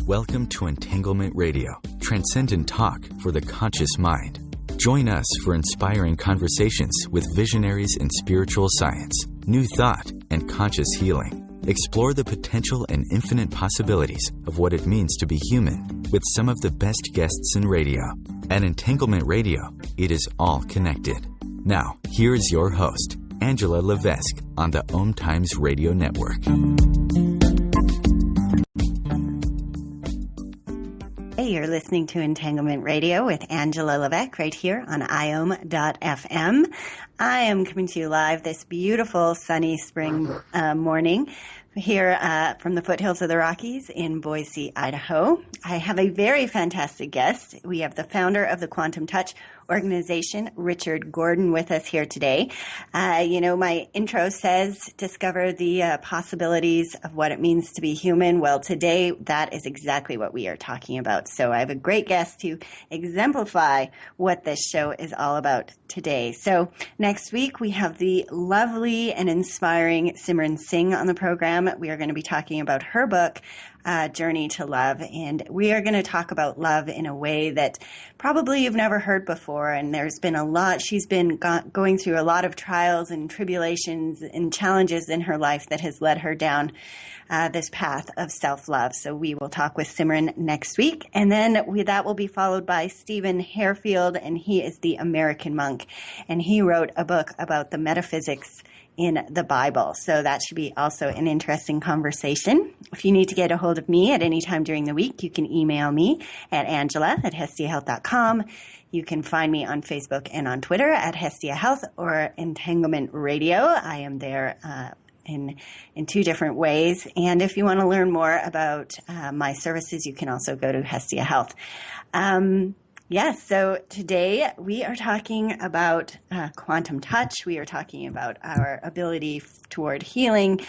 Welcome to Entanglement Radio, transcendent talk for the conscious mind. Join us for inspiring conversations with visionaries in spiritual science, new thought, and conscious healing. Explore the potential and infinite possibilities of what it means to be human with some of the best guests in radio. At Entanglement Radio, it is all connected. Now, here is your host, Angela Levesque, on the OMTimes Radio Network. Hey, you're listening to Entanglement Radio with Angela Levesque right here on iom.fm. I am coming to you live this beautiful sunny spring morning here from the foothills of the Rockies in Boise, Idaho. I have a very fantastic guest. We have the founder of the Quantum Touch organization, Richard Gordon, with us here today. My intro says discover the possibilities of what it means to be human. Well, today that is exactly what we are talking about. So I have a great guest to exemplify what this show is all about today. So next week we have the lovely and inspiring Simran Singh on the program. We are going to be talking about her book, Journey to Love, and we are going to talk about love in a way that probably you've never heard before. And there's been a lot, she's been going through a lot of trials and tribulations and challenges in her life that has led her down this path of self-love. So we will talk with Simran next week, and then that will be followed by Stephen Harefield, and he is the American monk, and he wrote a book about the metaphysics in the Bible. So that should be also an interesting conversation. If you need to get a hold of me at any time during the week, you can email me at angela@hestiahealth.com. You can find me on Facebook and on Twitter at Hestia Health or Entanglement Radio. I am there in two different ways. And if you want to learn more about my services, you can also go to Hestia Health. Yes, so today we are talking about quantum touch. We are talking about our ability toward healing.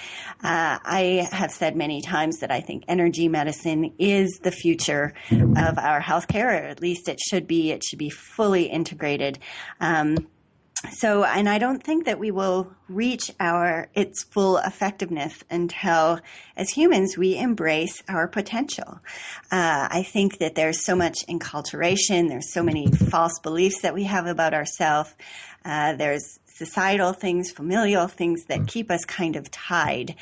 I have said many times that I think energy medicine is the future of our healthcare, or at least it should be. It should be fully integrated. And I don't think that we will reach its full effectiveness until, as humans, we embrace our potential. I think that there's so much enculturation. There's so many false beliefs that we have about ourselves. There's societal things, familial things that keep us kind of tied.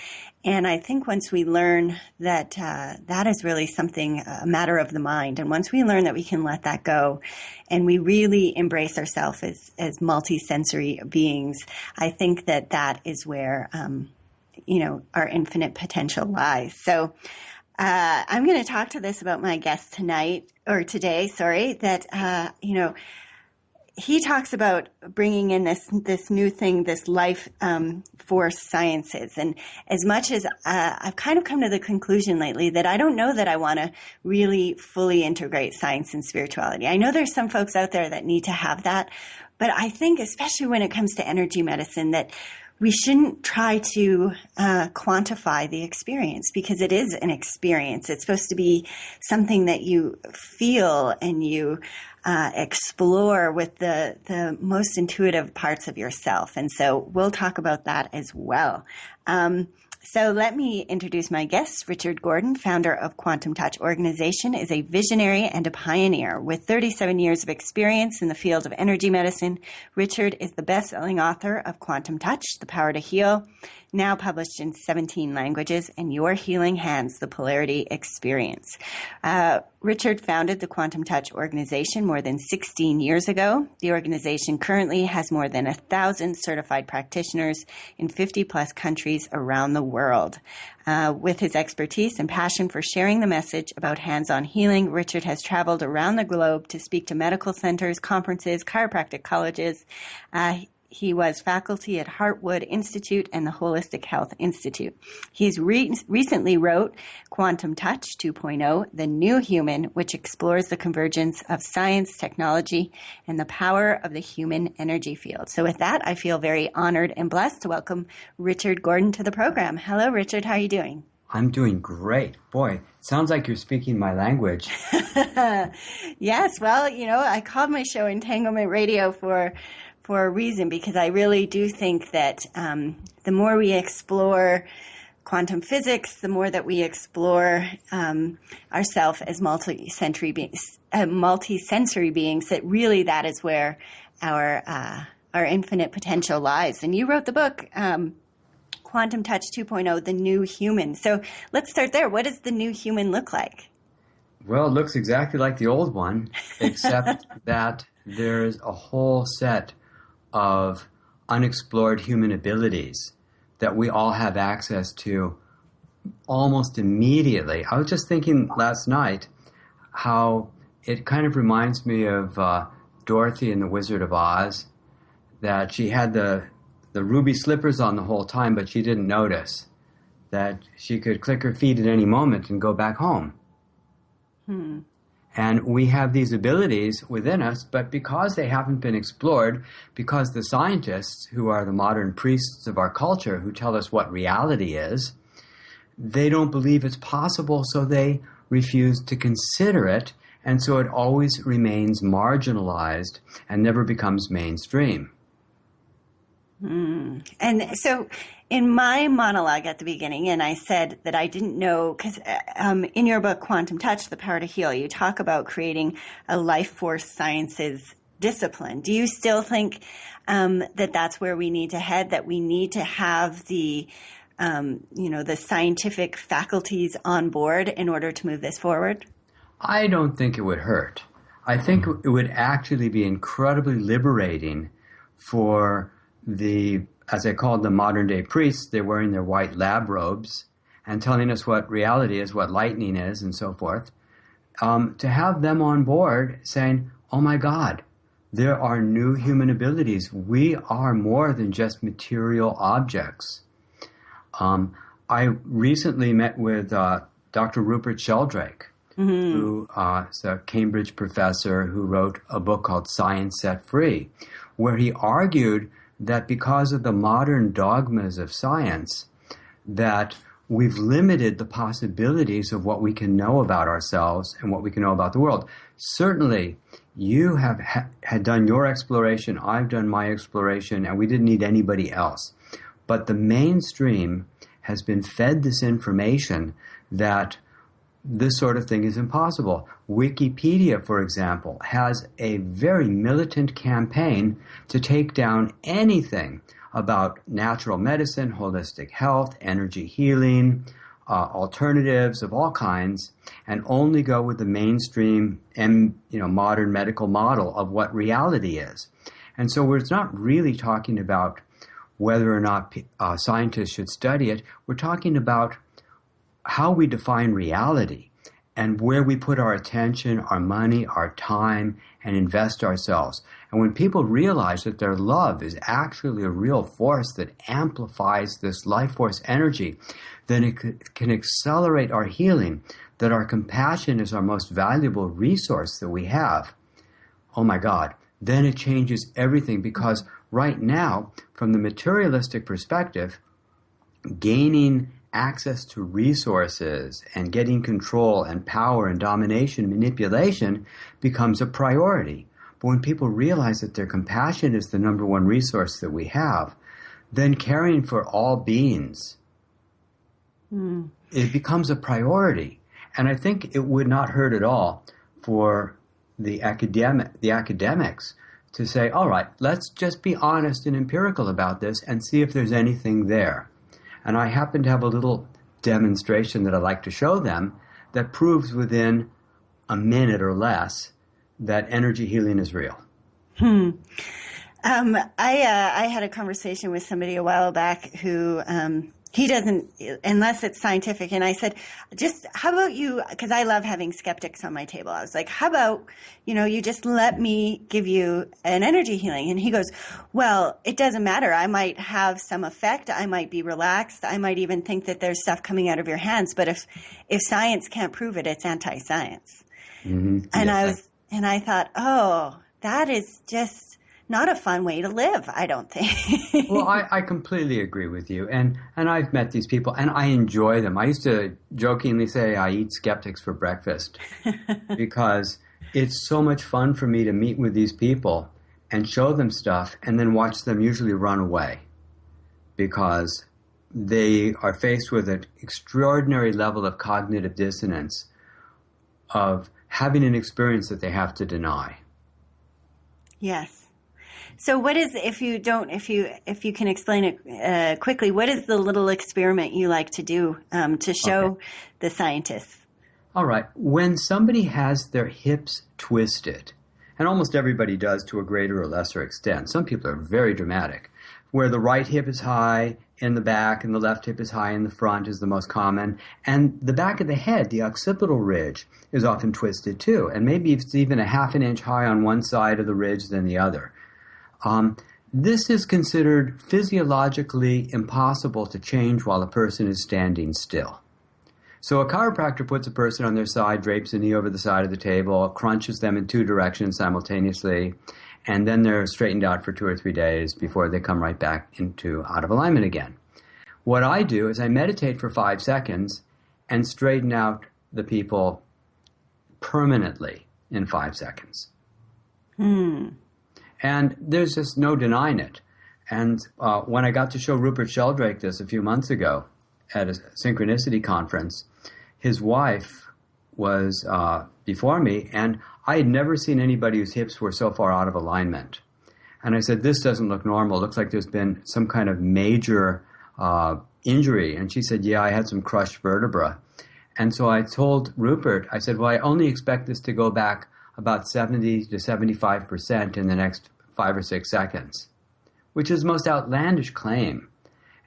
And I think once we learn that that is really something, a matter of the mind, and once we learn that we can let that go and we really embrace ourselves as multi-sensory beings, I think that is where, our infinite potential lies. So I'm going to talk to this about my guest today, that, he talks about bringing in this new thing, this life force sciences. And as much as I've kind of come to the conclusion lately that I don't know that I want to really fully integrate science and spirituality. I know there's some folks out there that need to have that, but I think especially when it comes to energy medicine that we shouldn't try to quantify the experience, because it is an experience. It's supposed to be something that you feel and you explore with the most intuitive parts of yourself. And so we'll talk about that as well. So let me introduce my guest. Richard Gordon, founder of Quantum Touch Organization, is a visionary and a pioneer. With 37 years of experience in the field of energy medicine, Richard is the best-selling author of Quantum Touch, The Power to Heal, now published in 17 languages, and Your Healing Hands, The Polarity Experience. Richard founded the Quantum Touch organization more than 16 years ago. The organization currently has more than 1,000 certified practitioners in 50-plus countries around the world. With his expertise and passion for sharing the message about hands-on healing, Richard has traveled around the globe to speak to medical centers, conferences, chiropractic colleges. He was faculty at Heartwood Institute and the Holistic Health Institute. He's recently wrote Quantum Touch 2.0, The New Human, which explores the convergence of science, technology, and the power of the human energy field. So with that, I feel very honored and blessed to welcome Richard Gordon to the program. Hello, Richard. How are you doing? I'm doing great. Boy, sounds like you're speaking my language. Yes. Well, I called my show Entanglement Radio for a reason, because I really do think that the more we explore quantum physics, the more that we explore ourselves as multi-sensory beings, that really that is where our infinite potential lies. And you wrote the book, Quantum Touch 2.0, The New Human. So let's start there. What does the new human look like? Well, it looks exactly like the old one, except that there's a whole set of unexplored human abilities that we all have access to almost immediately. I was just thinking last night how it kind of reminds me of Dorothy in The Wizard of Oz, that she had the ruby slippers on the whole time, but she didn't notice that she could click her feet at any moment and go back home. And we have these abilities within us, but because they haven't been explored, because the scientists, who are the modern priests of our culture, who tell us what reality is, they don't believe it's possible, so they refuse to consider it, and so it always remains marginalized and never becomes mainstream. And so in my monologue at the beginning, and I said that I didn't know, because in your book, Quantum Touch, The Power to Heal, you talk about creating a life force sciences discipline. Do you still think that that's where we need to head, that we need to have the scientific faculties on board in order to move this forward? I don't think it would hurt. I think it would actually be incredibly liberating for as I called them, modern day priests. They're wearing their white lab robes and telling us what reality is, what lightning is, and so forth, to have them on board saying, oh my God, there are new human abilities. We are more than just material objects. I recently met with Dr. Rupert Sheldrake, who is a Cambridge professor who wrote a book called Science Set Free, where he argued that because of the modern dogmas of science, that we've limited the possibilities of what we can know about ourselves and what we can know about the world. Certainly, you have had done your exploration, I've done my exploration, and we didn't need anybody else. But the mainstream has been fed this information that this sort of thing is impossible. Wikipedia, for example, has a very militant campaign to take down anything about natural medicine, holistic health, energy healing, alternatives of all kinds, and only go with the mainstream modern medical model of what reality is. And so it's not really talking about whether or not scientists should study it. We're talking about how we define reality and where we put our attention, our money, our time, and invest ourselves. And when people realize that their love is actually a real force that amplifies this life force energy, then it can accelerate our healing, that our compassion is our most valuable resource that we have. Oh my God, then it changes everything, because right now, from the materialistic perspective, gaining access to resources and getting control and power and domination, manipulation becomes a priority. But when people realize that their compassion is the number one resource that we have, then caring for all beings, it becomes a priority. And I think it would not hurt at all for the academics to say, all right, let's just be honest and empirical about this and see if there's anything there. And I happen to have a little demonstration that I'd like to show them that proves within a minute or less that energy healing is real. I had a conversation with somebody a while back who he doesn't, unless it's scientific. And I said, just how about you, because I love having skeptics on my table. I was like, how about, you just let me give you an energy healing? And he goes, well, it doesn't matter. I might have some effect. I might be relaxed. I might even think that there's stuff coming out of your hands. But if science can't prove it, it's anti-science. And I thought, oh, that is just not a fun way to live, I don't think. Well, I completely agree with you. And I've met these people, and I enjoy them. I used to jokingly say I eat skeptics for breakfast because it's so much fun for me to meet with these people and show them stuff and then watch them usually run away because they are faced with an extraordinary level of cognitive dissonance of having an experience that they have to deny. Yes. So what is, if you can explain it quickly, what is the little experiment you like to do to show the scientists? All right. When somebody has their hips twisted, and almost everybody does to a greater or lesser extent, some people are very dramatic, where the right hip is high in the back and the left hip is high in the front is the most common. And the back of the head, the occipital ridge, is often twisted too. And maybe it's even a half an inch high on one side of the ridge than the other. This is considered physiologically impossible to change while a person is standing still. So a chiropractor puts a person on their side, drapes a knee over the side of the table, crunches them in two directions simultaneously, and then they're straightened out for 2 or 3 days before they come right back into out of alignment again. What I do is I meditate for 5 seconds and straighten out the people permanently in 5 seconds. And there's just no denying it. And when I got to show Rupert Sheldrake this a few months ago at a synchronicity conference, his wife was before me, and I had never seen anybody whose hips were so far out of alignment. And I said, this doesn't look normal. It looks like there's been some kind of major injury. And she said, yeah, I had some crushed vertebra. And so I told Rupert, I said, well, I only expect this to go back about 70 to 75% in the next 5 or 6 seconds, which is the most outlandish claim.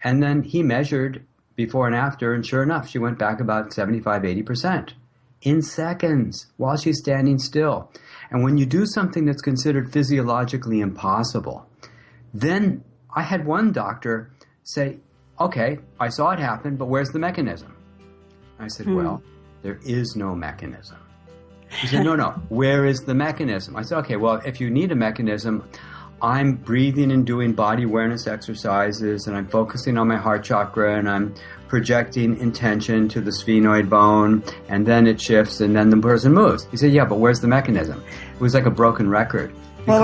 And then he measured before and after, and sure enough, she went back about 75, 80% in seconds while she's standing still. And when you do something that's considered physiologically impossible, then I had one doctor say, okay, I saw it happen, but where's the mechanism? I said, well, there is no mechanism. He said, no, where is the mechanism? I said, okay, well, if you need a mechanism, I'm breathing and doing body awareness exercises, and I'm focusing on my heart chakra, and I'm projecting intention to the sphenoid bone, and then it shifts, and then the person moves. He said, yeah, but where's the mechanism? It was like a broken record. Well,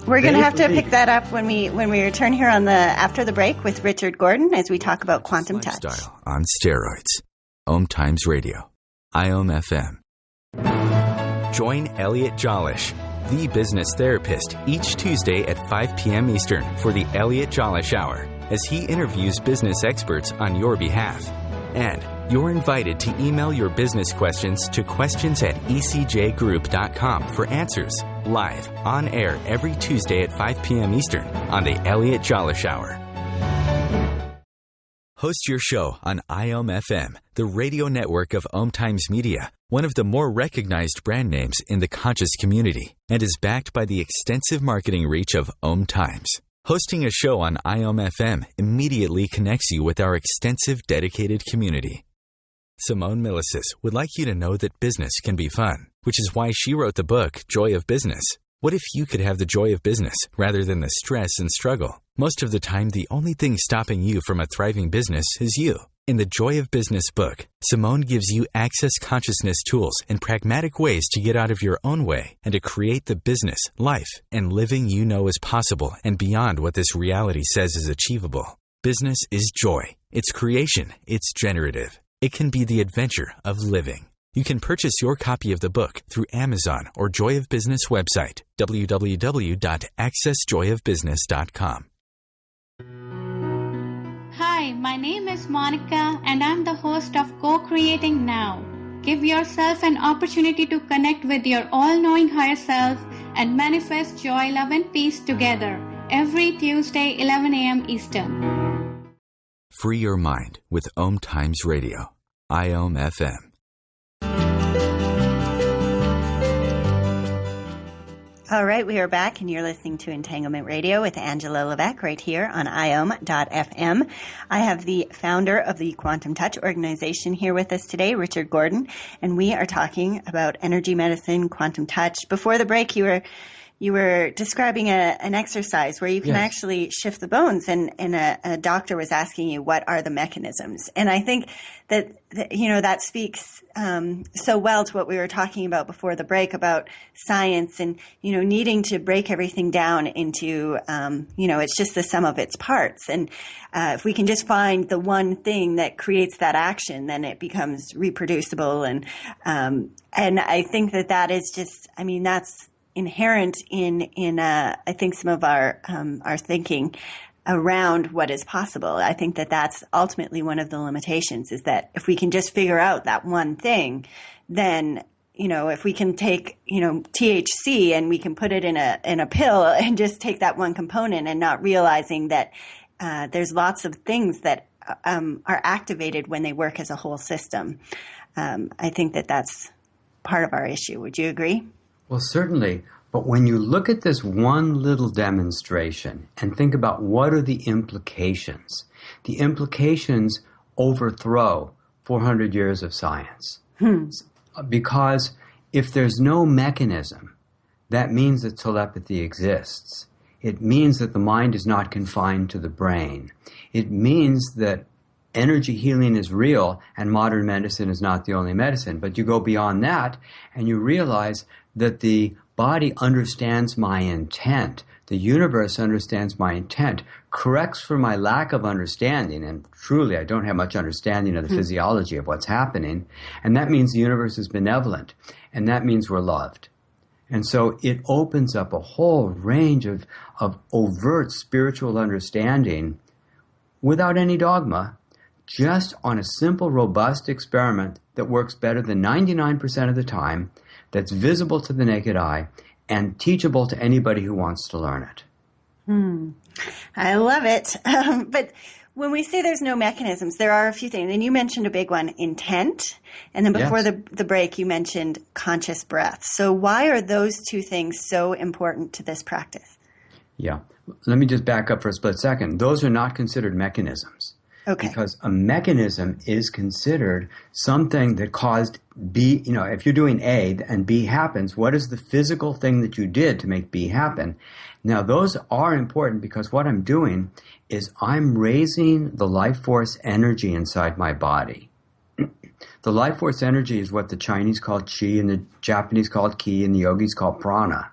we're going to have to pick that up when we return here on after the break with Richard Gordon as we talk about quantum touch. Lifestyle on steroids. OMTimes Radio. IOM FM. Join Elliot Jollish, the business therapist, each Tuesday at 5 p.m. Eastern for the Elliot Jollish Hour, as he interviews business experts on your behalf. And you're invited to email your business questions to questions@ecjgroup.com for answers, live, on air every Tuesday at 5 p.m. Eastern on the Elliot Jollish Hour. Host your show on IOM FM, the radio network of OMTimes Media, one of the more recognized brand names in the conscious community, and is backed by the extensive marketing reach of OMTimes. Hosting a show on IOM FM immediately connects you with our extensive dedicated community. Simone Milicis would like you to know that business can be fun, which is why she wrote the book, Joy of Business. What if you could have the joy of business rather than the stress and struggle? Most of the time, the only thing stopping you from a thriving business is you. In the Joy of Business book, Simone gives you access consciousness tools and pragmatic ways to get out of your own way and to create the business, life, and living you know is possible and beyond what this reality says is achievable. Business is joy. It's creation. It's generative. It can be the adventure of living. You can purchase your copy of the book through Amazon or Joy of Business website, www.accessjoyofbusiness.com. Hi, my name is Monica and I'm the host of Co-Creating Now. Give yourself an opportunity to connect with your all-knowing higher self and manifest joy, love, and peace together every Tuesday, 11 a.m. Eastern. Free your mind with OMTimes Radio, IOM FM. All right, we are back, and you're listening to Entanglement Radio with Angela Levesque right here on IOM.FM. I have the founder of the Quantum Touch organization here with us today, Richard Gordon, and we are talking about energy medicine, quantum touch. Before the break, you were you were describing an exercise where you can actually shift the bones, and a doctor was asking you, what are the mechanisms? And I think that that speaks so well to what we were talking about before the break about science and, needing to break everything down into, it's just the sum of its parts. And if we can just find the one thing that creates that action, then it becomes reproducible. And I think that is just, that's inherent in I think some of our thinking around what is possible. I think that's ultimately one of the limitations, is that if we can just figure out that one thing, then if we can take THC and we can put it in a pill and just take that one component, and not realizing that there's lots of things that are activated when they work as a whole system. I think that's part of our issue. Would you agree? Well, certainly. But when you look at this one little demonstration and think about what are the implications overthrow 400 years of science. Because if there's no mechanism, that means that telepathy exists. It means that the mind is not confined to the brain. It means that energy healing is real and modern medicine is not the only medicine. But you go beyond that and you realize that the body understands my intent. The universe understands my intent, corrects for my lack of understanding. And truly, I don't have much understanding of the physiology of what's happening. And that means the universe is benevolent. And that means we're loved. And so it opens up a whole range of overt spiritual understanding without any dogma, just on a simple, robust experiment that works better than 99% of the time, that's visible to the naked eye, and teachable to anybody who wants to learn it. I love it. But when we say there's no mechanisms, there are a few things. And you mentioned a big one, intent. And then before the break, you mentioned conscious breath. So why are those two things so important to this practice? Yeah. Let me just back up for a split second. Those are not considered mechanisms. Okay. Because a mechanism is considered something that caused B, if you're doing A and B happens, what is the physical thing that you did to make B happen? Now, those are important because what I'm doing is I'm raising the life force energy inside my body. The life force energy is what the Chinese call qi and the Japanese call ki and the yogis call prana.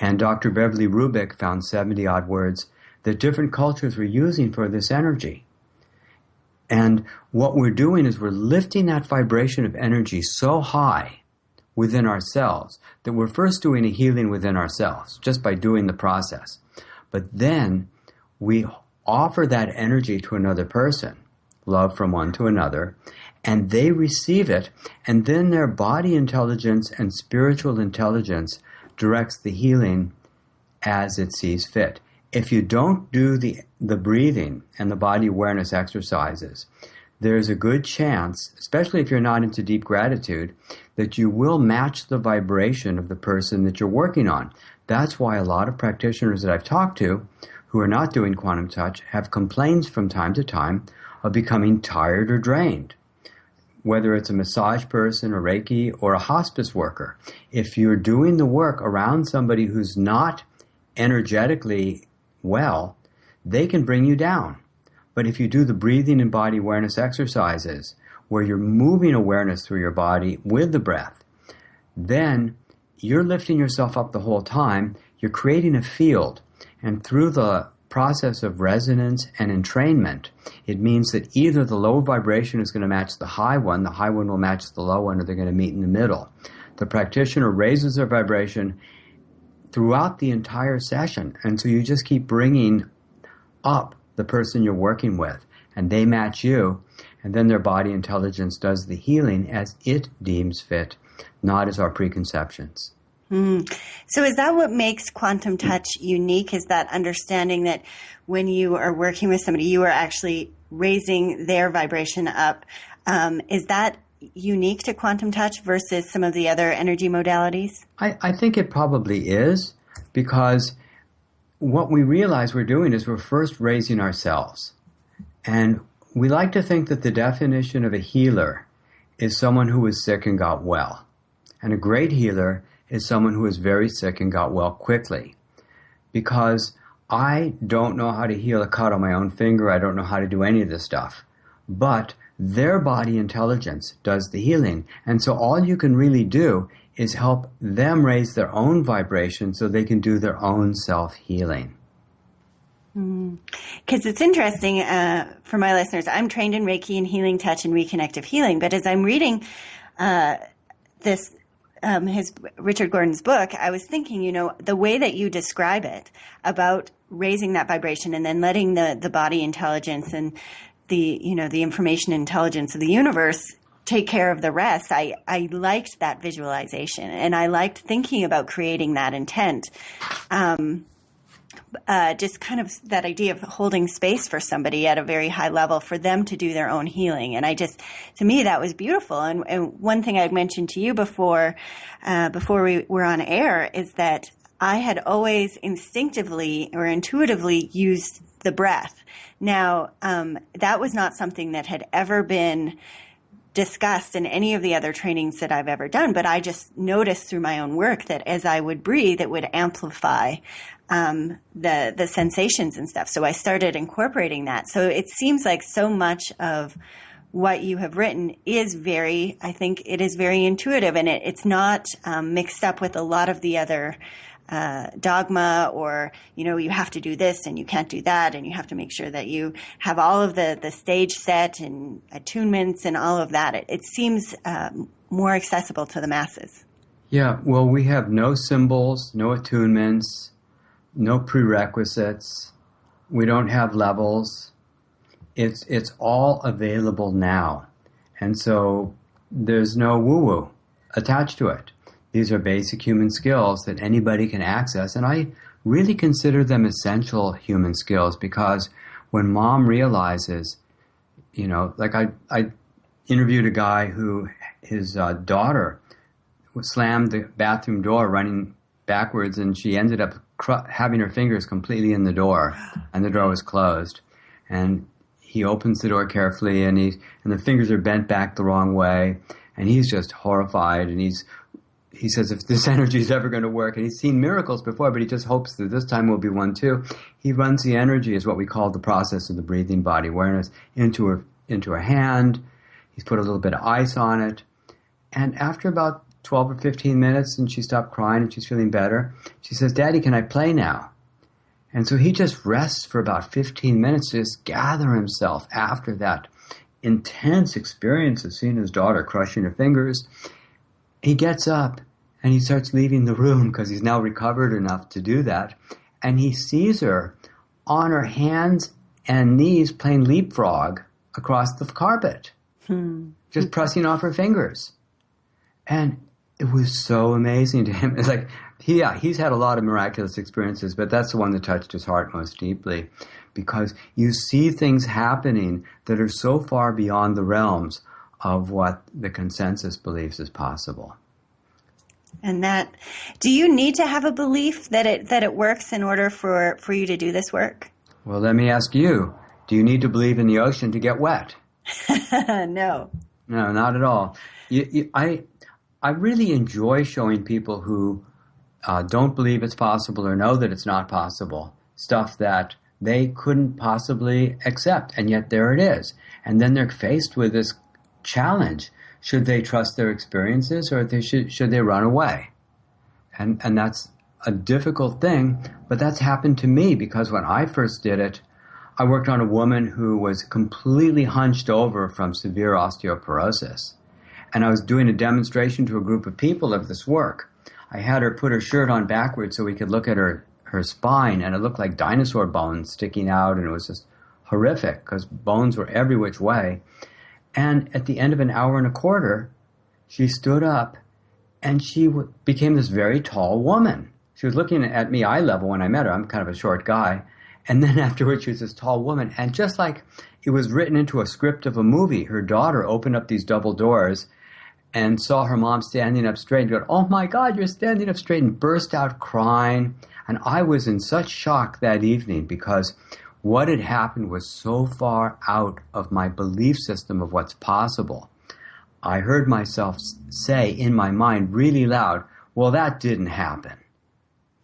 And Dr. Beverly Rubik found 70-odd words that different cultures were using for this energy. And what we're doing is we're lifting that vibration of energy so high within ourselves that we're first doing a healing within ourselves just by doing the process. But then we offer that energy to another person, love from one to another, and they receive it, and then their body intelligence and spiritual intelligence directs the healing as it sees fit. If you don't do the breathing and the body awareness exercises, there's a good chance, especially if you're not into deep gratitude, that you will match the vibration of the person that you're working on. That's why a lot of practitioners that I've talked to who are not doing quantum touch have complaints from time to time of becoming tired or drained. Whether it's a massage person, or Reiki, or a hospice worker, if you're doing the work around somebody who's not energetically well, they can bring you down. But if you do the breathing and body awareness exercises, where you're moving awareness through your body with the breath, then you're lifting yourself up the whole time, you're creating a field, and through the process of resonance and entrainment, it means that either the low vibration is going to match the high one will match the low one, or they're going to meet in the middle. The practitioner raises their vibration throughout the entire session. And so you just keep bringing up the person you're working with, and they match you, and then their body intelligence does the healing as it deems fit, not as our preconceptions. So is that what makes quantum touch unique, is that understanding that when you are working with somebody, you are actually raising their vibration up? Is that unique to quantum touch versus some of the other energy modalities? I think it probably is, because what we realize we're doing is we're first raising ourselves. And we like to think that the definition of a healer is someone who was sick and got well. And a great healer is someone who is very sick and got well quickly. Because I don't know how to heal a cut on my own finger. I don't know how to do any of this stuff. But their body intelligence does the healing. And so all you can really do is help them raise their own vibration so they can do their own self-healing. Because it's interesting for my listeners, I'm trained in Reiki and healing touch and reconnective healing. But as I'm reading his Richard Gordon's book, I was thinking, the way that you describe it about raising that vibration and then letting the body intelligence and the information intelligence of the universe take care of the rest. I liked that visualization, and I liked thinking about creating that intent. Just kind of that idea of holding space for somebody at a very high level for them to do their own healing. And to me, that was beautiful. And one thing I mentioned to you before we were on air is that I had always instinctively or intuitively used the breath. Now, that was not something that had ever been discussed in any of the other trainings that I've ever done, but I just noticed through my own work that as I would breathe, it would amplify the sensations and stuff. So I started incorporating that. So it seems like so much of what you have written is I think it is very intuitive, and it's not mixed up with a lot of the other dogma, or you have to do this and you can't do that, and you have to make sure that you have all of the stage set and attunements and all of that. It seems more accessible to the masses. Yeah, well, we have no symbols, no attunements, no prerequisites. We don't have levels. It's all available now, and so there's no woo-woo attached to it. These are basic human skills that anybody can access, and I really consider them essential human skills, because when mom realizes, like I interviewed a guy who his daughter slammed the bathroom door running backwards, and she ended up having her fingers completely in the door, and the door was closed. And he opens the door carefully, and the fingers are bent back the wrong way, and he's just horrified, and he says if this energy is ever going to work, and he's seen miracles before, but he just hopes that this time will be one too. He runs the energy, is what we call the process of the breathing body awareness, into her hand. He's put a little bit of ice on it. And after about 12 or 15 minutes, and she stopped crying and she's feeling better, she says, "Daddy, can I play now?" And so he just rests for about 15 minutes to just gather himself after that intense experience of seeing his daughter crushing her fingers. He gets up and he starts leaving the room because he's now recovered enough to do that. And he sees her on her hands and knees playing leapfrog across the carpet, just pressing off her fingers. And it was so amazing to him. It's like, he's had a lot of miraculous experiences, but that's the one that touched his heart most deeply, because you see things happening that are so far beyond the realms of what the consensus believes is possible. And do you need to have a belief that it works in order for you to do this work? Well, let me ask you, do you need to believe in the ocean to get wet? No. No, not at all. I really enjoy showing people who don't believe it's possible or know that it's not possible stuff that they couldn't possibly accept, and yet there it is. And then they're faced with this challenge. Should they trust their experiences, or should they run away? And that's a difficult thing, but that's happened to me, because when I first did it, I worked on a woman who was completely hunched over from severe osteoporosis. And I was doing a demonstration to a group of people of this work. I had her put her shirt on backwards so we could look at her spine, and it looked like dinosaur bones sticking out, and it was just horrific because bones were every which way. And at the end of an hour and a quarter, she stood up, and she became this very tall woman. She was looking at me eye level when I met her. I'm kind of a short guy. And then afterwards, she was this tall woman. And just like it was written into a script of a movie, her daughter opened up these double doors and saw her mom standing up straight and go, "Oh my God, you're standing up straight," and burst out crying. And I was in such shock that evening, because what had happened was so far out of my belief system of what's possible. I heard myself say in my mind really loud, Well, that didn't happen.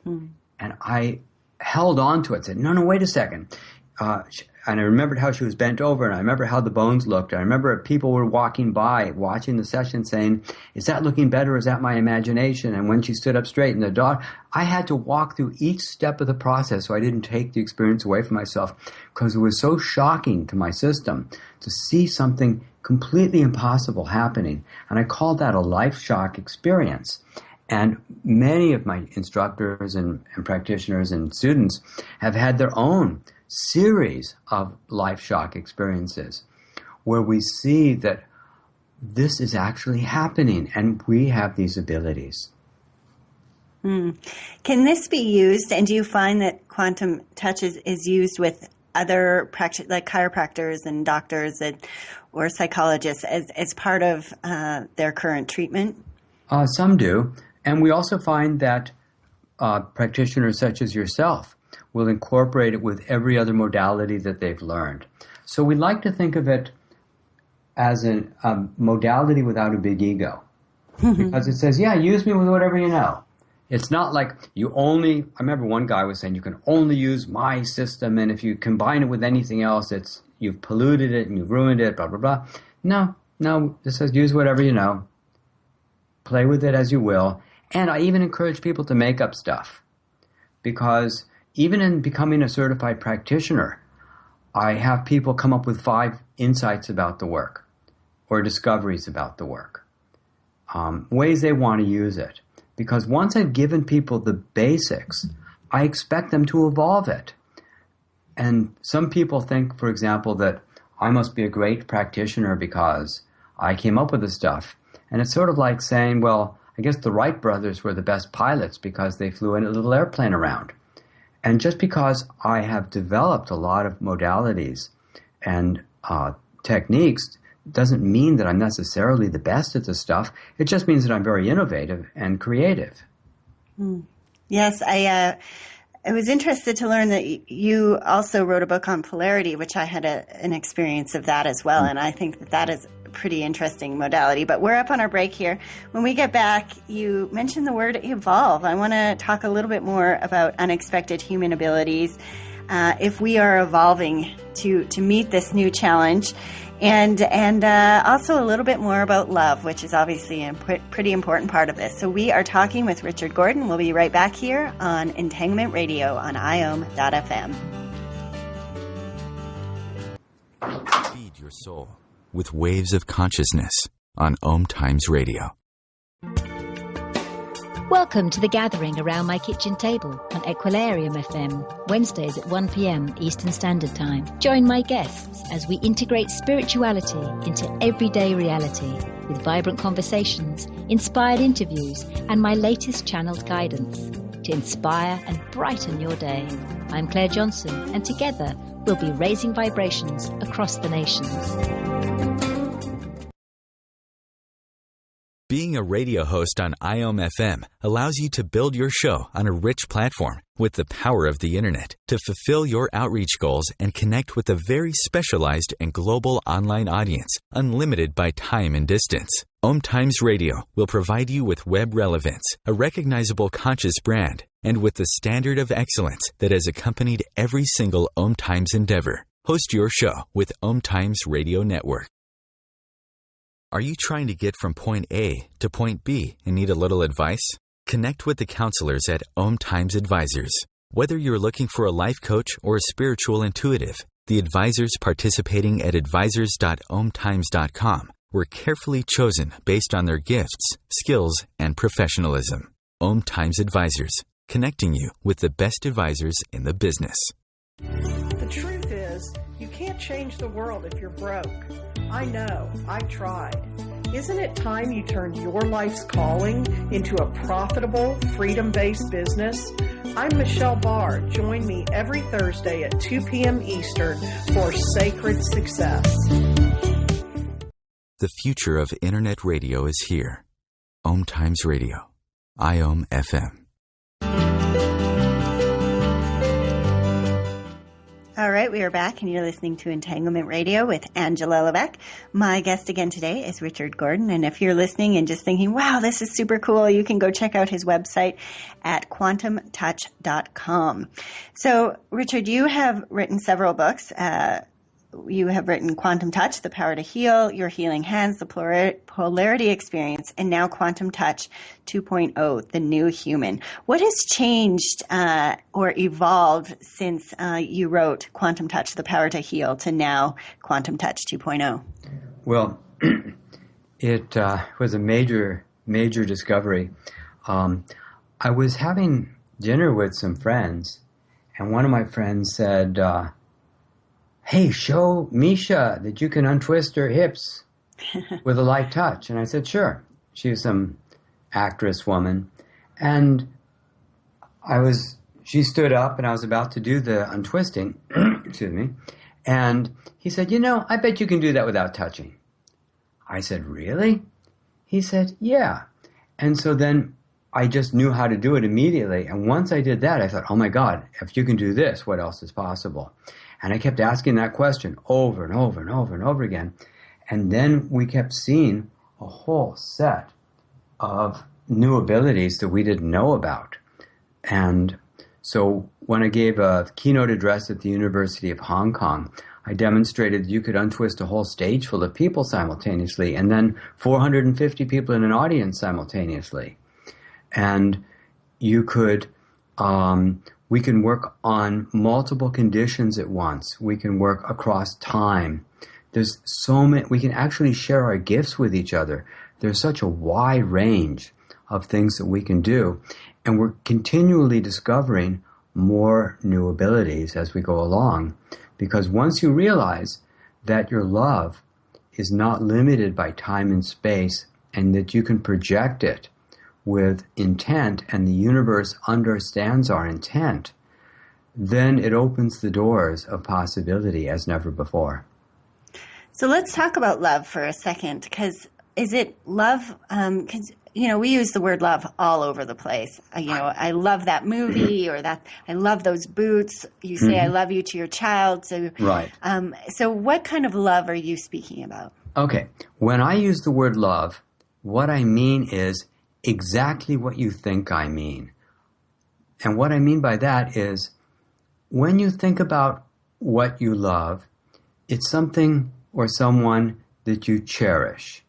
And I held on to it, said, no, wait a second. And I remembered how she was bent over, and I remember how the bones looked. I remember people were walking by, watching the session, saying, is that looking better, or is that my imagination? And when she stood up straight, and the dog, I had to walk through each step of the process so I didn't take the experience away from myself, because it was so shocking to my system to see something completely impossible happening. And I called that a life shock experience. And many of my instructors and practitioners and students have had their own series of life shock experiences where we see that this is actually happening and we have these abilities. Can this be used, and do you find that quantum touch is used with other like chiropractors and doctors or psychologists as part of their current treatment? Some do. And we also find that practitioners such as yourself will incorporate it with every other modality that they've learned. So we like to think of it as a modality without a big ego. Because it says, yeah, use me with whatever you know. It's not like you only, I remember one guy was saying, you can only use my system, and if you combine it with anything else, you've polluted it and you've ruined it, blah, blah, blah. No, it says use whatever you know. Play with it as you will. And I even encourage people to make up stuff, because even in becoming a certified practitioner, I have people come up with 5 insights about the work or discoveries about the work, ways they want to use it. Because once I've given people the basics, I expect them to evolve it. And some people think, for example, that I must be a great practitioner because I came up with this stuff. And it's sort of like saying, well, I guess the Wright brothers were the best pilots because they flew in a little airplane around. And just because I have developed a lot of modalities and techniques doesn't mean that I'm necessarily the best at this stuff. It just means that I'm very innovative and creative. Yes, I was interested to learn that you also wrote a book on polarity, which I had an experience of that as well. And I think that is a pretty interesting modality. But we're up on our break here. When we get back, you mentioned the word evolve. I want to talk a little bit more about unexpected human abilities, if we are evolving to meet this new challenge. And also a little bit more about love, which is obviously a pretty important part of this. So we are talking with Richard Gordon. We'll be right back here on Entanglement Radio on IOM.FM. Feed your soul with waves of consciousness on OMTimes Radio. Welcome to The Gathering Around My Kitchen Table on Equilarium FM, Wednesdays at 1 p.m. Eastern Standard Time. Join my guests as we integrate spirituality into everyday reality with vibrant conversations, inspired interviews, and my latest channeled guidance to inspire and brighten your day. I'm Claire Johnson, and together we'll be raising vibrations across the nations. Being a radio host on IOM FM allows you to build your show on a rich platform with the power of the internet to fulfill your outreach goals and connect with a very specialized and global online audience, unlimited by time and distance. OMTimes Radio will provide you with web relevance, a recognizable conscious brand, and with the standard of excellence that has accompanied every single OMTimes endeavor. Host your show with OMTimes Radio Network. Are you trying to get from point A to point B and need a little advice? Connect with the counselors at OMTimes Advisors. Whether you're looking for a life coach or a spiritual intuitive, the advisors participating at advisors.omtimes.com were carefully chosen based on their gifts, skills, and professionalism. OMTimes Advisors, connecting you with the best advisors in the business. The truth is, you can't change the world if you're broke. I know, I tried. Isn't it time you turned your life's calling into a profitable, freedom-based business? I'm Michelle Barr. Join me every Thursday at 2 p.m. Eastern for Sacred Success. The future of internet radio is here. OMTimes Radio. IOM FM. All right, right, we are back, and you're listening to Entanglement Radio with Angela Levesque. My guest again today is Richard Gordon, and if you're listening and just thinking, wow, this is super cool, you can go check out his website at quantumtouch.com. So, Richard, you have written several books. You have written Quantum Touch, The Power to Heal, Your Healing Hands, The Polarity Experience, and now Quantum Touch 2.0, The New Human. What has changed or evolved since you wrote Quantum Touch, The Power to Heal, to now Quantum Touch 2.0? Well, it was a major discovery. I was having dinner with some friends, and one of my friends said, hey, show Misha that you can untwist her hips with a light touch. And I said, sure. She was some actress woman. And she stood up and I was about to do the untwisting, excuse me. And he said, I bet you can do that without touching. I said, really? He said, yeah. And so then I just knew how to do it immediately. And once I did that, I thought, oh my God, if you can do this, what else is possible? And I kept asking that question over and over and over and over again. And then we kept seeing a whole set of new abilities that we didn't know about. And so when I gave a keynote address at the University of Hong Kong, I demonstrated that you could untwist a whole stage full of people simultaneously, and then 450 people in an audience simultaneously. And you could... we can work on multiple conditions at once. We can work across time. There's so many, we can actually share our gifts with each other. There's such a wide range of things that we can do. And we're continually discovering more new abilities as we go along. Because once you realize that your love is not limited by time and space, and that you can project it with intent, and the universe understands our intent, then it opens the doors of possibility as never before. So let's talk about love for a second, because is it love? Because we use the word love all over the place. I love that movie, or that I love those boots. You say I love you to your child. So right. So what kind of love are you speaking about? Okay, when I use the word love, what I mean is exactly what you think I mean. And what I mean by that is, when you think about what you love, it's something or someone that you cherish.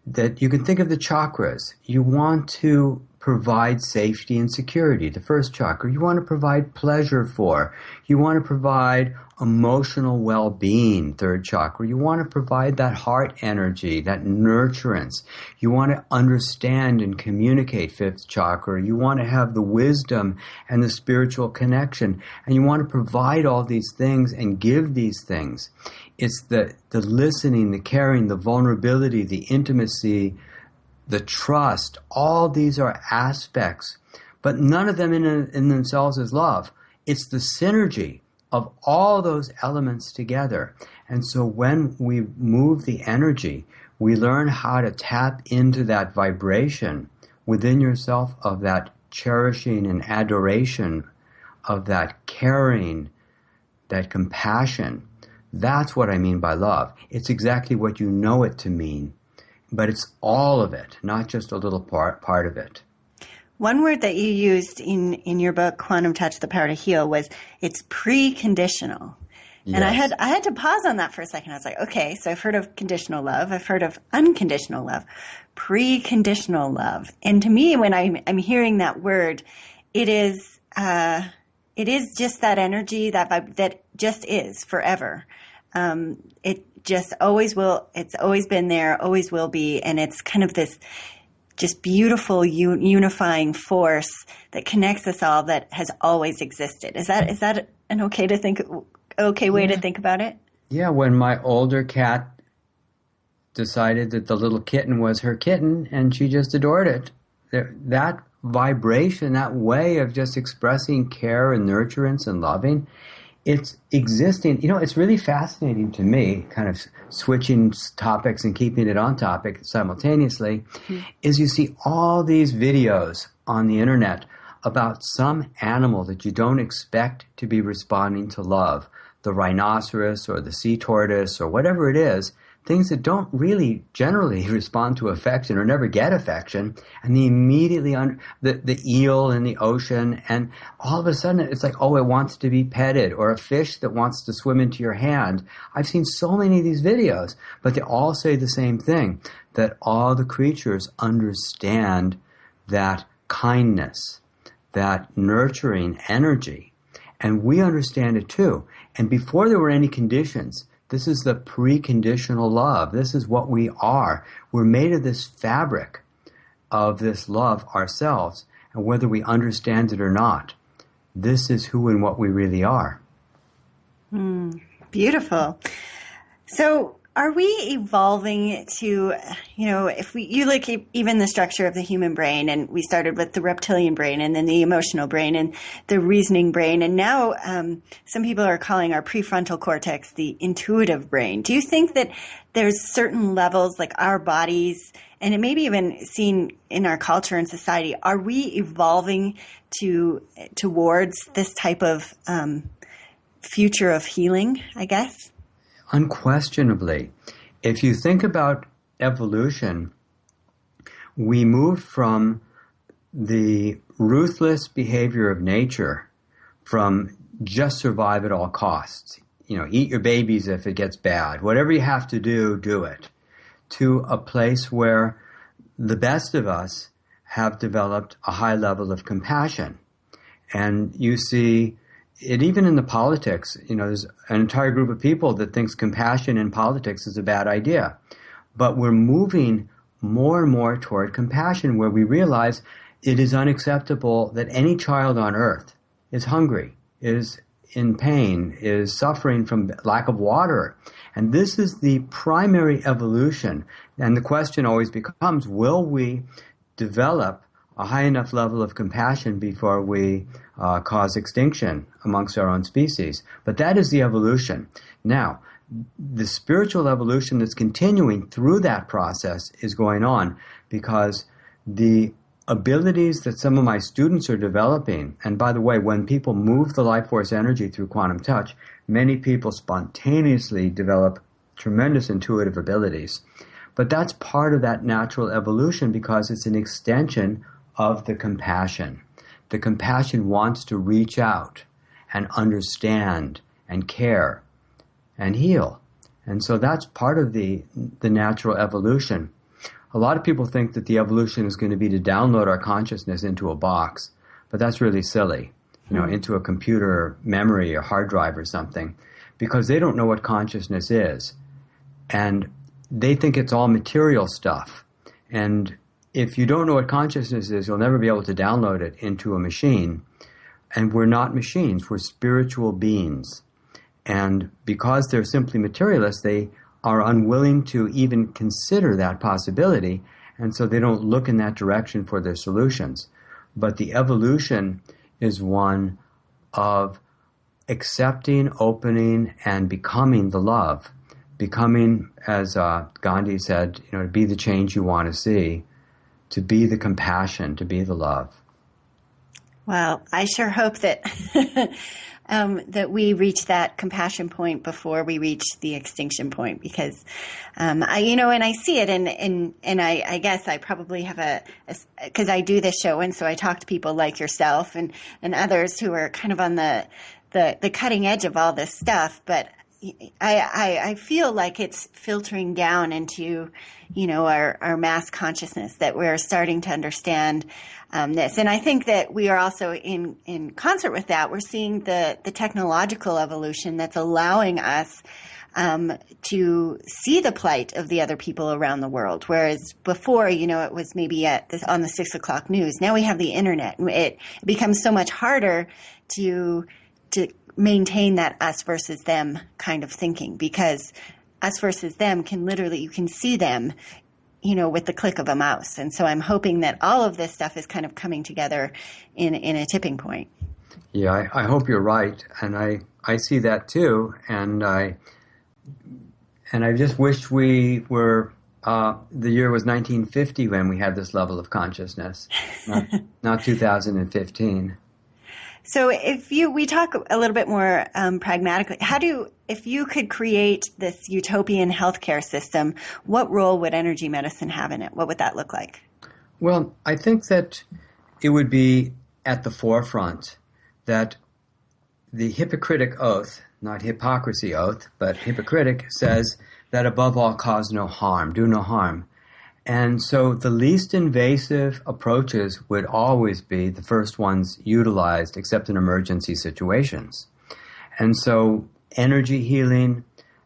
That you can think of the chakras. You want to provide safety and security, the first chakra. You want to provide pleasure for. You want to provide emotional well-being, third chakra. You want to provide that heart energy, that nurturance. You want to understand and communicate, fifth chakra. You want to have the wisdom and the spiritual connection. And you want to provide all these things and give these things. It's the listening, the caring, the vulnerability, the intimacy, the trust. All these are aspects, but none of them in themselves is love. It's the synergy of all those elements together. And so when we move the energy, we learn how to tap into that vibration within yourself of that cherishing and adoration, of that caring, that compassion. That's what I mean by love. It's exactly what you know it to mean, but it's all of it, not just a little part of it. One word that you used in your book, Quantum Touch, The Power to Heal, was it's preconditional. Yes. And I had to pause on that for a second. I was like, okay, so I've heard of conditional love. I've heard of unconditional love, preconditional love. And to me, when I'm hearing that word, it is just that energy, that vibe, that just is forever. It just always will. It's always been there, always will be. And it's kind of this just beautiful unifying force that connects us all, that has always existed. Is that an okay way to think about it? Yeah, when my older cat decided that the little kitten was her kitten and she just adored it, that vibration, that way of just expressing care and nurturance and loving, it's existing. It's really fascinating to me, kind of switching topics and keeping it on topic simultaneously, is you see all these videos on the internet about some animal that you don't expect to be responding to love. the rhinoceros or the sea tortoise or whatever it is, things that don't really generally respond to affection or never get affection, and they immediately, the eel in the ocean, and all of a sudden it's like, oh, it wants to be petted, or a fish that wants to swim into your hand. I've seen so many of these videos, but they all say the same thing, that all the creatures understand that kindness, that nurturing energy, and we understand it too. And before there were any conditions, this is the preconditional love. This is what we are. We're made of this fabric of this love ourselves, and whether we understand it or not, this is who and what we really are. Beautiful. So are we evolving to, if you look at even the structure of the human brain, and we started with the reptilian brain and then the emotional brain and the reasoning brain, and now some people are calling our prefrontal cortex the intuitive brain. Do you think that there's certain levels, like our bodies, and it may be even seen in our culture and society, are we evolving towards this type of future of healing, I guess? Unquestionably. If you think about evolution, we moved from the ruthless behavior of nature, from just survive at all costs, eat your babies if it gets bad, whatever you have to do, do it, to a place where the best of us have developed a high level of compassion. And you see it even in the politics. There's an entire group of people that thinks compassion in politics is a bad idea. But we're moving more and more toward compassion, where we realize it is unacceptable that any child on earth is hungry, is in pain, is suffering from lack of water. And this is the primary evolution. And the question always becomes, will we develop a high enough level of compassion before we cause extinction amongst our own species? But that is the evolution. Now, the spiritual evolution that's continuing through that process is going on, because the abilities that some of my students are developing, and by the way, when people move the life force energy through quantum touch, many people spontaneously develop tremendous intuitive abilities. But that's part of that natural evolution, because it's an extension of the compassion. The compassion wants to reach out and understand and care and heal. And so that's part of the natural evolution. A lot of people think that the evolution is going to be to download our consciousness into a box, but that's really silly, into a computer memory or hard drive or something, because they don't know what consciousness is. And they think it's all material stuff. And if you don't know what consciousness is, you'll never be able to download it into a machine. And we're not machines, we're spiritual beings. And because they're simply materialists, they are unwilling to even consider that possibility, and so they don't look in that direction for their solutions. But the evolution is one of accepting, opening, and becoming the love. Becoming, as Gandhi said, to be the change you want to see, to be the compassion, to be the love. Well, I sure hope that that we reach that compassion point before we reach the extinction point, because and I see it, and I guess I probably have because I do this show, and so I talk to people like yourself and others who are kind of on the cutting edge of all this stuff, but I feel like it's filtering down into, our mass consciousness, that we're starting to understand this. And I think that we are also in concert with that. We're seeing the technological evolution that's allowing us to see the plight of the other people around the world. Whereas before, it was maybe on the 6 o'clock news. Now we have the internet. It becomes so much harder to maintain that us versus them kind of thinking, because us versus them you can see them, with the click of a mouse. And so I'm hoping that all of this stuff is kind of coming together in a tipping point. Yeah, I hope you're right. And I see that too. And I just wish we were, the year was 1950 when we had this level of consciousness, not 2015. So we talk a little bit more pragmatically, if you could create this utopian healthcare system, what role would energy medicine have in it? What would that look like? Well, I think that it would be at the forefront that the Hippocratic Oath, not hypocrisy oath, but Hippocratic, says that above all cause no harm, do no harm. And so the least invasive approaches would always be the first ones utilized, except in emergency situations. And so energy healing,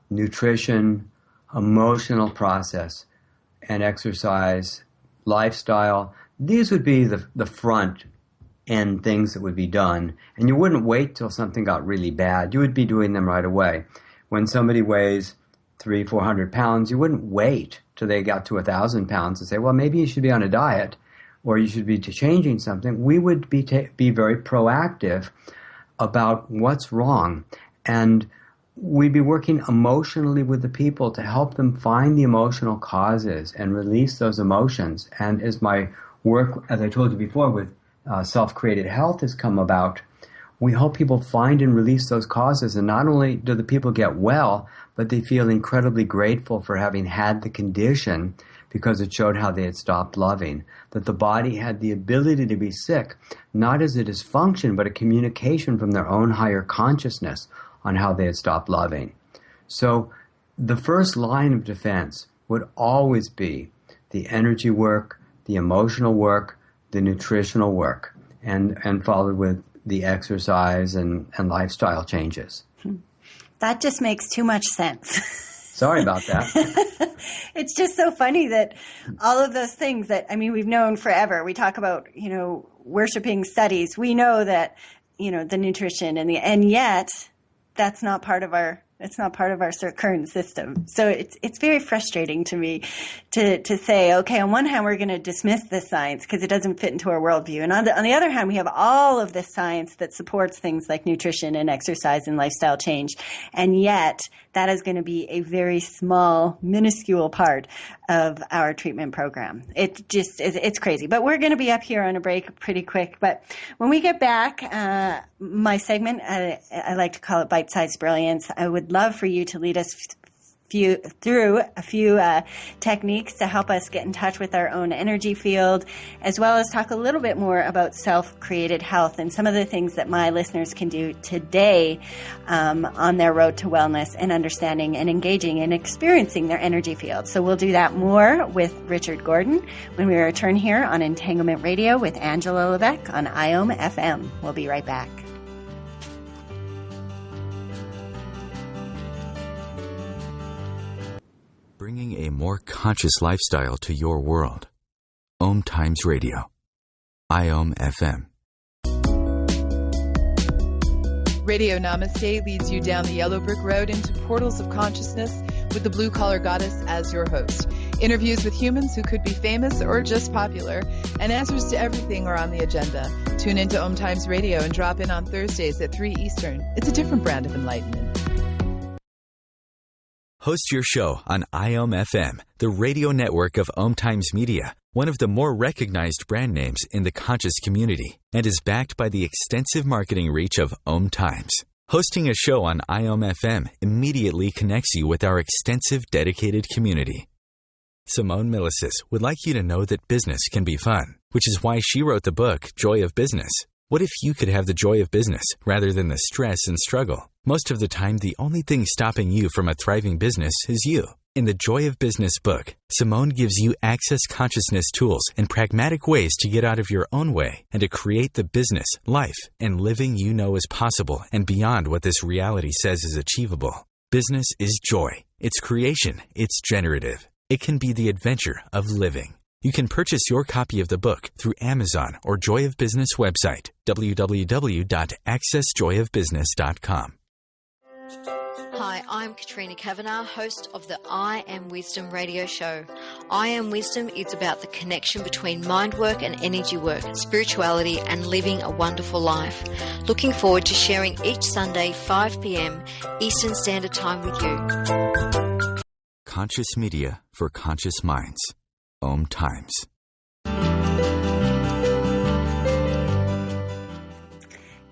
nutrition, emotional process, and exercise, lifestyle, these would be the front end things that would be done. And you wouldn't wait till something got really bad. You would be doing them right away. When somebody weighs 300-400 pounds, you wouldn't wait till they got to 1,000 pounds and say, well, maybe you should be on a diet or you should be changing something. We would be very proactive about what's wrong. And we'd be working emotionally with the people to help them find the emotional causes and release those emotions. And as my work, as I told you before, with self-created health has come about, we help people find and release those causes. And not only do the people get well, but they feel incredibly grateful for having had the condition because it showed how they had stopped loving. That the body had the ability to be sick, not as a dysfunction, but a communication from their own higher consciousness on how they had stopped loving. So the first line of defense would always be the energy work, the emotional work, the nutritional work, and followed with the exercise and lifestyle changes. That just makes too much sense. Sorry about that. It's just so funny that all of those things that, we've known forever. We talk about, worshiping studies. We know that, the nutrition and yet that's not part of our current system. So it's very frustrating to me to say, okay, on one hand, we're going to dismiss this science because it doesn't fit into our worldview. And on the other hand, we have all of this science that supports things like nutrition and exercise and lifestyle change. And yet that is going to be a very small, minuscule part of our treatment program. It's crazy. But we're going to be up here on a break pretty quick. But when we get back, my segment, I like to call it Bite-Sized Brilliance. I would love for you to lead us through a few techniques to help us get in touch with our own energy field, as well as talk a little bit more about self-created health and some of the things that my listeners can do today on their road to wellness and understanding and engaging and experiencing their energy field. So we'll do that more with Richard Gordon when we return here on Entanglement Radio with Angela Levesque on IOM FM. We'll be right back. Bringing a more conscious lifestyle to your world. OMTimes Radio. IOM FM. Radio Namaste leads you down the yellow brick road into portals of consciousness with the blue-collar goddess as your host. Interviews with humans who could be famous or just popular, and answers to everything are on the agenda. Tune into OMTimes Radio and drop in on Thursdays at 3 Eastern. It's a different brand of enlightenment. Host your show on IOM FM, the radio network of OMTimes Media, one of the more recognized brand names in the conscious community, and is backed by the extensive marketing reach of OMTimes. Hosting a show on IOM FM immediately connects you with our extensive dedicated community. Simone Milicis would like you to know that business can be fun, which is why she wrote the book, Joy of Business. What if you could have the joy of business rather than the stress and struggle? Most of the time, the only thing stopping you from a thriving business is you. In the Joy of Business book, Simone gives you access consciousness tools and pragmatic ways to get out of your own way and to create the business, life, and living you know is possible and beyond what this reality says is achievable. Business is joy. It's creation. It's generative. It can be the adventure of living. You can purchase your copy of the book through Amazon or Joy of Business website, www.accessjoyofbusiness.com. Hi, I'm Katrina Kavanagh, host of the I Am Wisdom radio show. I Am Wisdom is about the connection between mind work and energy work, spirituality and living a wonderful life. Looking forward to sharing each Sunday, 5 p.m. Eastern Standard Time with you. Conscious media for conscious minds. OMTimes.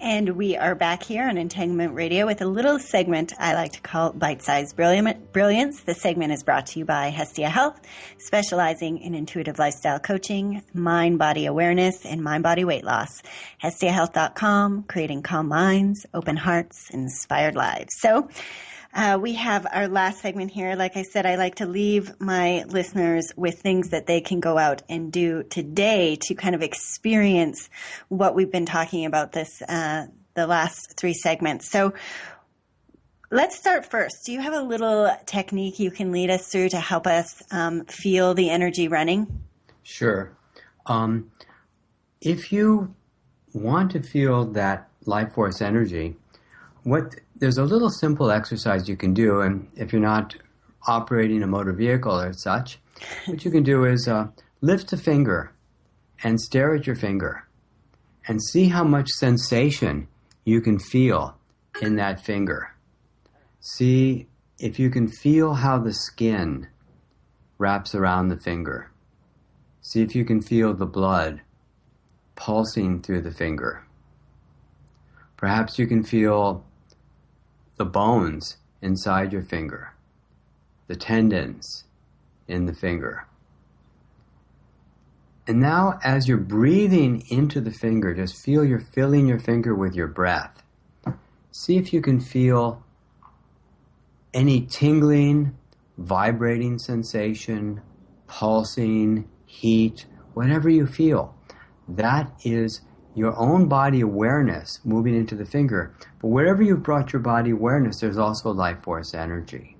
And we are back here on Entanglement Radio with a little segment I like to call Bite-Sized Brilliance. This segment is brought to you by Hestia Health, specializing in intuitive lifestyle coaching, mind-body awareness, and mind-body weight loss. HestiaHealth.com, creating calm minds, open hearts, inspired lives. So we have our last segment here. Like I said, I like to leave my listeners with things that they can go out and do today to kind of experience what we've been talking about this, the last 3 segments. So let's start first. Do you have a little technique you can lead us through to help us feel the energy running? Sure. If you want to feel that life force energy, there's a little simple exercise you can do, and if you're not operating a motor vehicle or such, what you can do is lift a finger and stare at your finger and see how much sensation you can feel in that finger. See if you can feel how the skin wraps around the finger. See if you can feel the blood pulsing through the finger. Perhaps you can feel the bones inside your finger, the tendons in the finger. And now as you're breathing into the finger, just feel you're filling your finger with your breath. See if you can feel any tingling, vibrating sensation, pulsing, heat, whatever you feel. That is your own body awareness moving into the finger. But wherever you've brought your body awareness, there's also life force energy.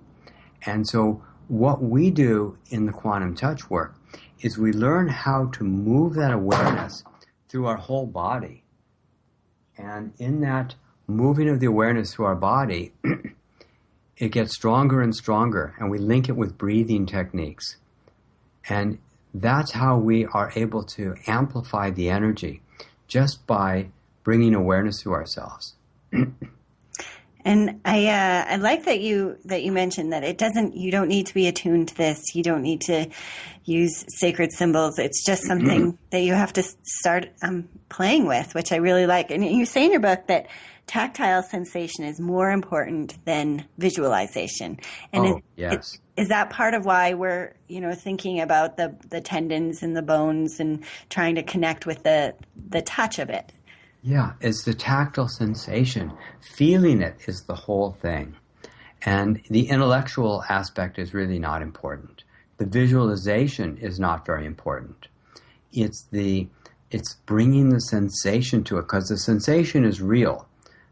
And so what we do in the quantum touch work is we learn how to move that awareness through our whole body. And in that moving of the awareness through our body, it gets stronger and stronger, and we link it with breathing techniques. And that's how we are able to amplify the energy, just by bringing awareness to ourselves. And I like that you mentioned that you don't need to be attuned to this. You don't need to use sacred symbols. It's just something that you have to start playing with, which I really like. And you say in your book that tactile sensation is more important than visualization. And yes. Is that part of why we're, thinking about the tendons and the bones and trying to connect with the touch of it? Yeah, it's the tactile sensation. Feeling it is the whole thing. And the intellectual aspect is really not important. The visualization is not very important. It's bringing the sensation to it, because the sensation is real.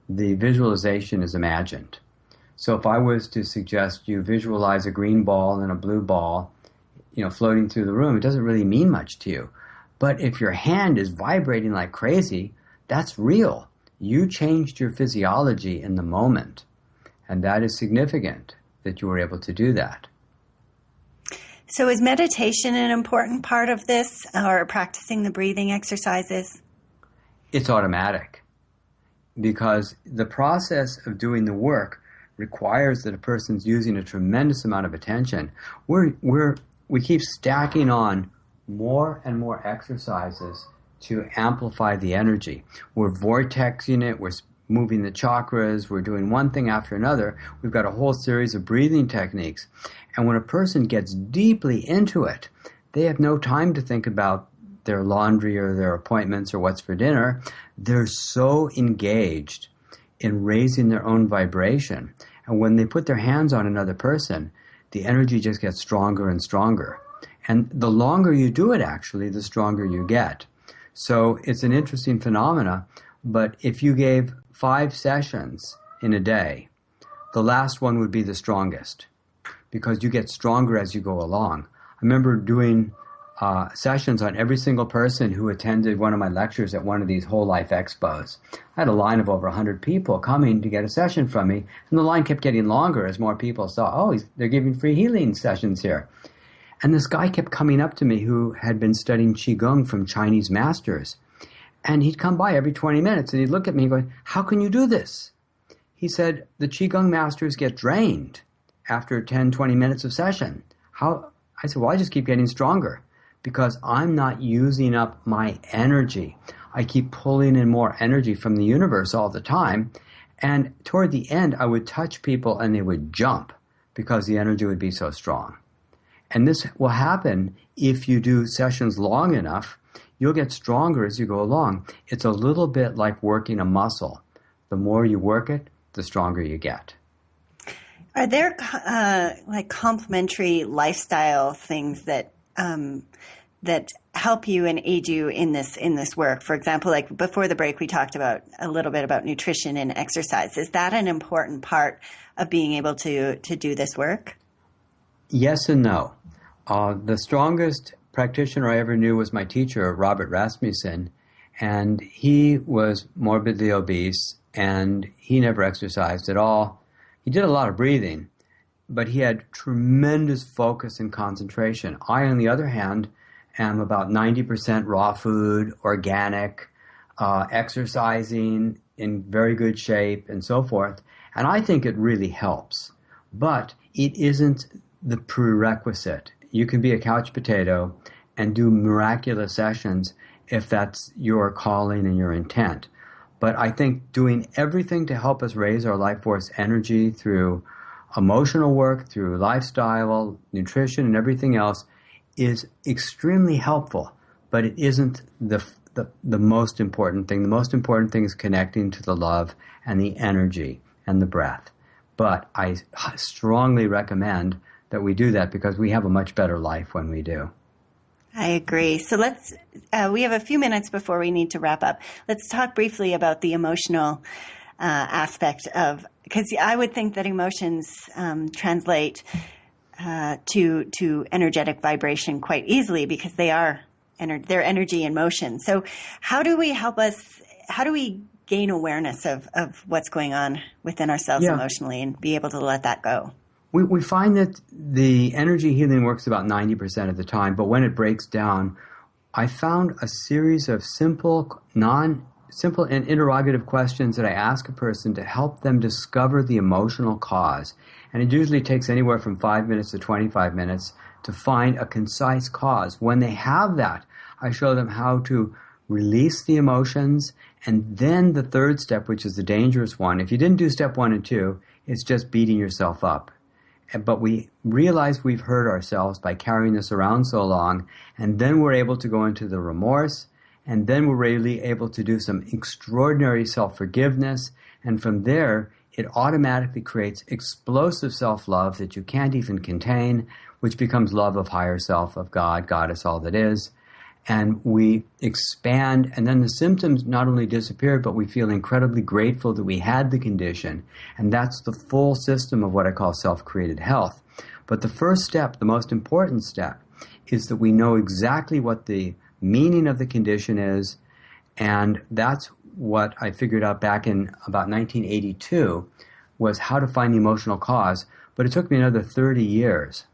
The visualization is imagined. So if I was to suggest you visualize a green ball and a blue ball, floating through the room, it doesn't really mean much to you. But if your hand is vibrating like crazy, that's real. You changed your physiology in the moment. And that is significant that you were able to do that. So is meditation an important part of this, or practicing the breathing exercises? It's automatic, because the process of doing the work requires that a person's using a tremendous amount of attention. We keep stacking on more and more exercises to amplify the energy. We're vortexing it, we're moving the chakras, we're doing one thing after another. We've got a whole series of breathing techniques. And when a person gets deeply into it, they have no time to think about their laundry or their appointments or what's for dinner. They're so engaged in raising their own vibration. And when they put their hands on another person, the energy just gets stronger and stronger. And the longer you do it, actually, the stronger you get. So it's an interesting phenomena. But if you gave 5 sessions in a day, the last one would be the strongest, because you get stronger as you go along. I remember doing sessions on every single person who attended one of my lectures at one of these whole life expos. I had a line of over 100 people coming to get a session from me, and the line kept getting longer as more people saw, they're giving free healing sessions here. And this guy kept coming up to me who had been studying Qigong from Chinese masters. And he'd come by every 20 minutes and he'd look at me going, how can you do this? He said, the Qigong masters get drained after 10, 20 minutes of session. How? I said, well, I just keep getting stronger, because I'm not using up my energy. I keep pulling in more energy from the universe all the time. And toward the end, I would touch people and they would jump because the energy would be so strong. And this will happen if you do sessions long enough. You'll get stronger as you go along. It's a little bit like working a muscle. The more you work it, the stronger you get. Are there like complementary lifestyle things that that help you and aid you in this work? For example, like before the break, we talked about a little bit about nutrition and exercise. Is that an important part of being able to do this work? Yes and no. The strongest practitioner I ever knew was my teacher, Robert Rasmussen, and he was morbidly obese, and he never exercised at all. He did a lot of breathing, but he had tremendous focus and concentration. I, on the other hand, am about 90% raw food, organic, exercising, in very good shape, and so forth. And I think it really helps. But it isn't the prerequisite. You can be a couch potato and do miraculous sessions if that's your calling and your intent. But I think doing everything to help us raise our life force energy through emotional work, through lifestyle, nutrition, and everything else is extremely helpful. But it isn't the most important thing. The most important thing is connecting to the love and the energy and the breath. But I strongly recommend that we do that because we have a much better life when we do. I agree. So we have a few minutes before we need to wrap up. Let's talk briefly about the emotional aspect of, because I would think that emotions translate to energetic vibration quite easily because they're energy in motion. So how do we gain awareness of what's going on within ourselves emotionally and be able to let that go? We find that the energy healing works about 90% of the time, but when it breaks down, I found a series of simple and interrogative questions that I ask a person to help them discover the emotional cause. And it usually takes anywhere from 5 minutes to 25 minutes to find a concise cause. When they have that, I show them how to release the emotions, and then the third step, which is the dangerous one. If you didn't do step 1 and 2, it's just beating yourself up. But we realize we've hurt ourselves by carrying this around so long, and then we're able to go into the remorse, and then we're really able to do some extraordinary self-forgiveness, and from there, it automatically creates explosive self-love that you can't even contain, which becomes love of higher self, of God, Goddess, all that is. And we expand, and then the symptoms not only disappear, but we feel incredibly grateful that we had the condition. And that's the full system of what I call self-created health. But the first step, the most important step, is that we know exactly what the meaning of the condition is. And that's what I figured out back in about 1982, was how to find the emotional cause. But it took me another 30 years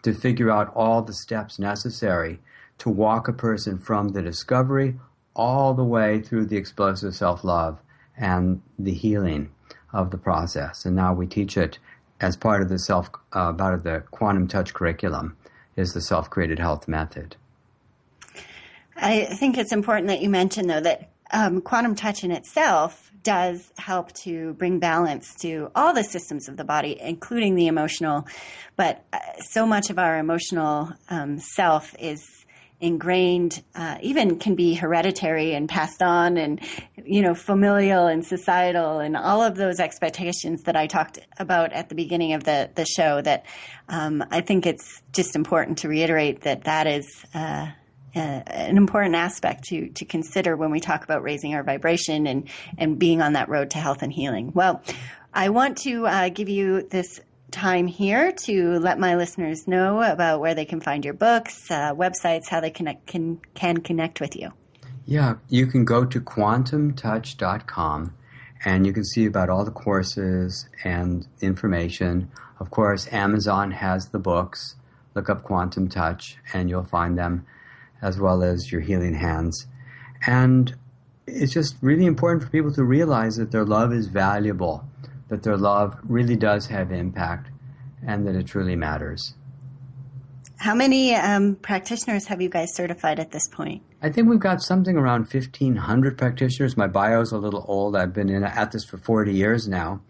to figure out all the steps necessary to walk a person from the discovery all the way through the explosive self-love and the healing of the process. And now we teach it as part of the quantum touch curriculum, is the self-created health method. I think it's important that you mention, though, that quantum touch in itself does help to bring balance to all the systems of the body, including the emotional. But so much of our emotional self is ingrained, even can be hereditary and passed on, and familial and societal, and all of those expectations that I talked about at the beginning of the show. That I think it's just important to reiterate that is an important aspect to consider when we talk about raising our vibration and being on that road to health and healing. Well, I want to give you this time here to let my listeners know about where they can find your books, websites, how they can connect with you. Yeah, you can go to quantumtouch.com and you can see about all the courses and information. Of course, Amazon has the books. Look up Quantum Touch and you'll find them, as well as your Healing Hands. And it's just really important for people to realize that their love is valuable, that their love really does have impact, and that it truly matters. How many practitioners have you guys certified at this point? I think we've got something around 1,500 practitioners. My bio's a little old. I've been at this for 40 years now.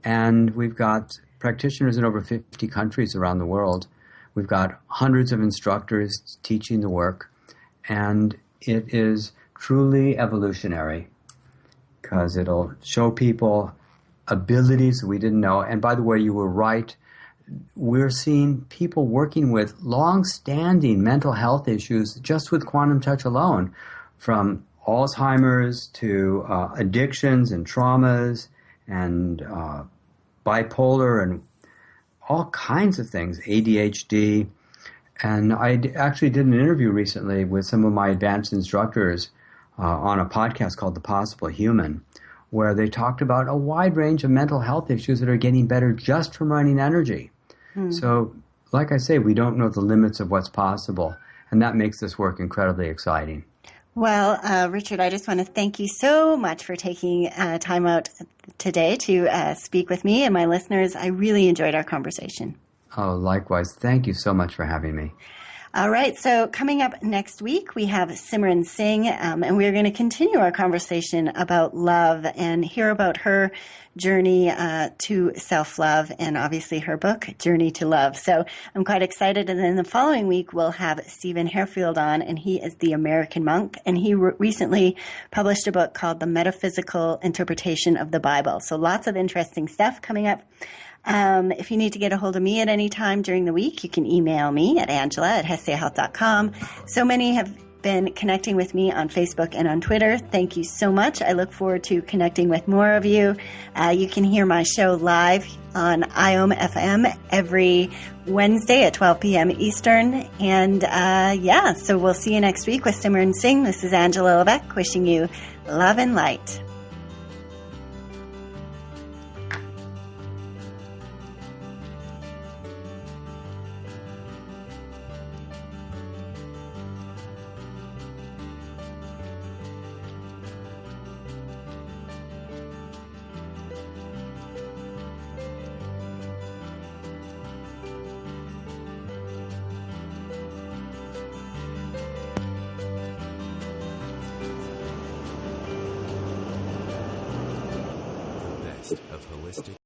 And we've got practitioners in over 50 countries around the world. We've got hundreds of instructors teaching the work. And it is truly evolutionary because it'll show people abilities we didn't know. And by the way, you were right. We're seeing people working with long-standing mental health issues just with quantum touch alone, from Alzheimer's to addictions and traumas and bipolar and all kinds of things, ADHD. And I actually did an interview recently with some of my advanced instructors on a podcast called The Possible Human, where they talked about a wide range of mental health issues that are getting better just from running energy. So, like I say, we don't know the limits of what's possible, and that makes this work incredibly exciting. Well, Richard, I just want to thank you so much for taking time out today to speak with me and my listeners. I really enjoyed our conversation. Oh, likewise. Thank you so much for having me. All right, so coming up next week, we have Simran Singh, and we're going to continue our conversation about love and hear about her journey to self-love and obviously her book, Journey to Love. So I'm quite excited. And then the following week, we'll have Stephen Harefield on, and he is the American monk, and he recently published a book called The Metaphysical Interpretation of the Bible. So lots of interesting stuff coming up. If you need to get a hold of me at any time during the week, you can email me at angela@hesseahealth.com. So many have been connecting with me on Facebook and on Twitter. Thank you so much. I look forward to connecting with more of you. You can hear my show live on IOM FM every Wednesday at 12 p.m. Eastern. And so we'll see you next week with Simran Singh. This is Angela Levesque wishing you love and light. Of holistic